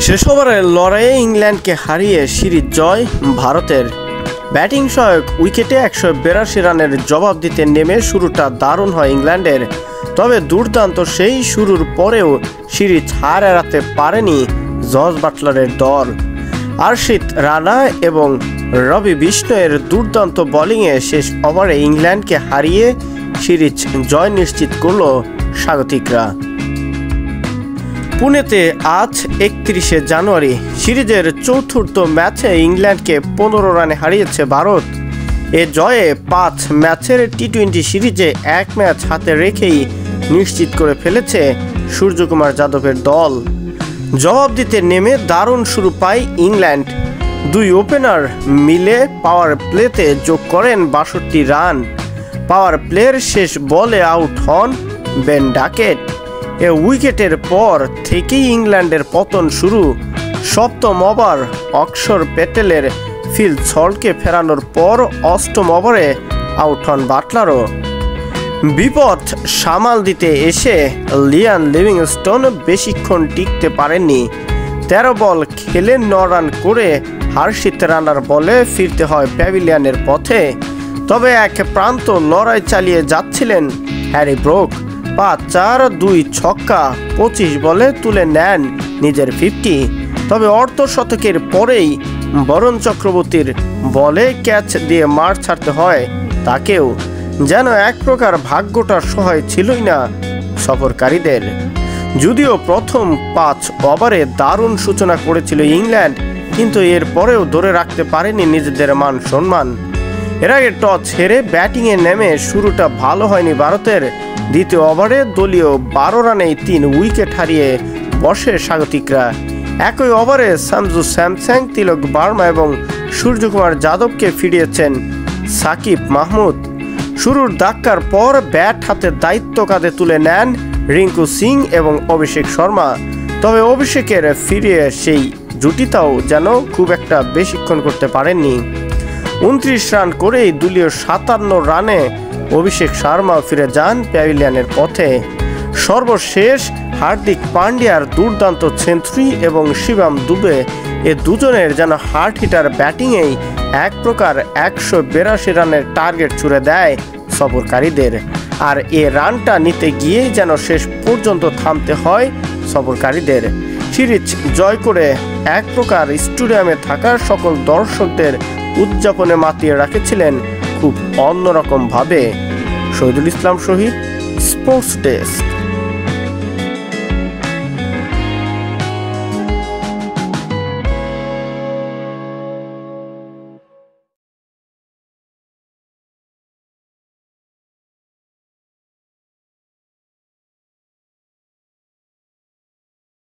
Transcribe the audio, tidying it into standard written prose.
শেষ ওভারের লড়াইয়ে ইংল্যান্ডকে হারিয়ে সিরিজ জয় ভারতের। ব্যাটিং সহায়ক উইকেটে 182 রানের জবাব দিতে নেমে শুরুটা দারুণ হয় ইংল্যান্ডের। তবে দুর্দান্ত সেই শুরুর পরেও সিরিজ হার এড়াতে পারেনি জস বাটলারের দল। আর্শিত রানা এবং রবি বিষ্ণয়ের দুর্দান্ত বোলিংয়ে শেষ ওভারে ইংল্যান্ডকে হারিয়ে সিরিজ জয় নিশ্চিত করল স্বাগতিকরা। পুনেতে আজ 31শে জানুয়ারি সিরিজের চতুর্থ ম্যাচে ইংল্যান্ডকে 15 রানে হারিয়েছে ভারত। এ জয়ে 5 ম্যাচের টি-20 সিরিজে 1 ম্যাচ হাতে রেখেই নিশ্চিত করে ফেলেছে সূর্যকুমার যাদবের দল। জবাব দিতে নেমে দারুণ শুরু পায় ইংল্যান্ড। 2 ওপেনার মিলে পাওয়ার প্লেতে যোগ করেন 62 রান। পাওয়ার প্লের শেষ বলে আউট হন বেন ডাকেট। এ উইকেটের পর থেকেই ইংল্যান্ডের পতন শুরু। সপ্তম ওভার অক্ষর প্যাটেলের ফিল্ড সল্টকে ফেরানোর পর অষ্টম ওভারে আউট হন বাটলারও। বিপদ সামাল দিতে এসে লিয়ান লিভিংস্টোন বেশিক্ষণ টিকতে পারেননি। 13 বল খেলে 9 রান করে হার্ষিত রানার বলে ফিরতে হয় প্যাভিলিয়নের পথে। তবে এক প্রান্ত লড়াই চালিয়ে যাচ্ছিলেন হ্যারি ব্রুক। 5-4-2 ছক্কা 25 বলে তুলে নেন নিজের 50। তবে অর্ধশতকের পরেই বরুণ চক্রবর্তীর বলে ক্যাচ দিয়ে মাঠ ছাড়তে হয় তাকেও। যেন এক প্রকার ভাগ্যটা সহায় ছিলই না সফরকারীদের। যদিও প্রথম 5 ওভারে দারুণ সূচনা করেছিল ইংল্যান্ড, কিন্তু এর পরেও ধরে রাখতে পারেনি নিজেদের মান সম্মান। এর আগে টস হেরে ব্যাটিংয়ে নেমে শুরুটা ভালো হয়নি ভারতের। দ্বিতীয় ওভারে দলীয় 12 রানেই 3 উইকেট হারিয়ে বসে স্বাগতিকরা। একই ওভারে সঞ্জু স্যামসন, তিলক বার্মা এবং সূর্যকুমার যাদবকে ফিরিয়েছেন সাকিব মাহমুদ। শুরুর ধাক্কার পর ব্যাট হাতে দায়িত্ব কাঁধে তুলে নেন রিঙ্কু সিং এবং অভিষেক শর্মা। তবে অভিষেকের ফিরিয়ে সেই জুটিটাও যেন খুব একটা বেশিক্ষণ করতে পারেননি। 29 রান করেই দলীয় 57 রানে অভিষেক শর্মা ফিরে যান প্যাভিলিয়নের পথে। সর্বশেষ হার্দিক পান্ডিয়ার দুর্দান্ত সেঞ্চুরি এবং শিবম দুবে, এ দুজনের যেন হার্ট হিটার ব্যাটিংয়েই এক প্রকার 182 রানের টার্গেট ছুড়ে দেয় সফরকারীদের। আর এ রানটা নিতে গিয়েই যেন শেষ পর্যন্ত থামতে হয় সফরকারীদের। সিরিজ জয় করে এক প্রকার স্টেডিয়ামে থাকা সকল দর্শকদের উদযাপনে মাতিয়ে রেখেছিলেন খুব অন্যরকম ভাবে। শহীদুল ইসলাম শহীদ, স্পোর্টস ডেস্ক।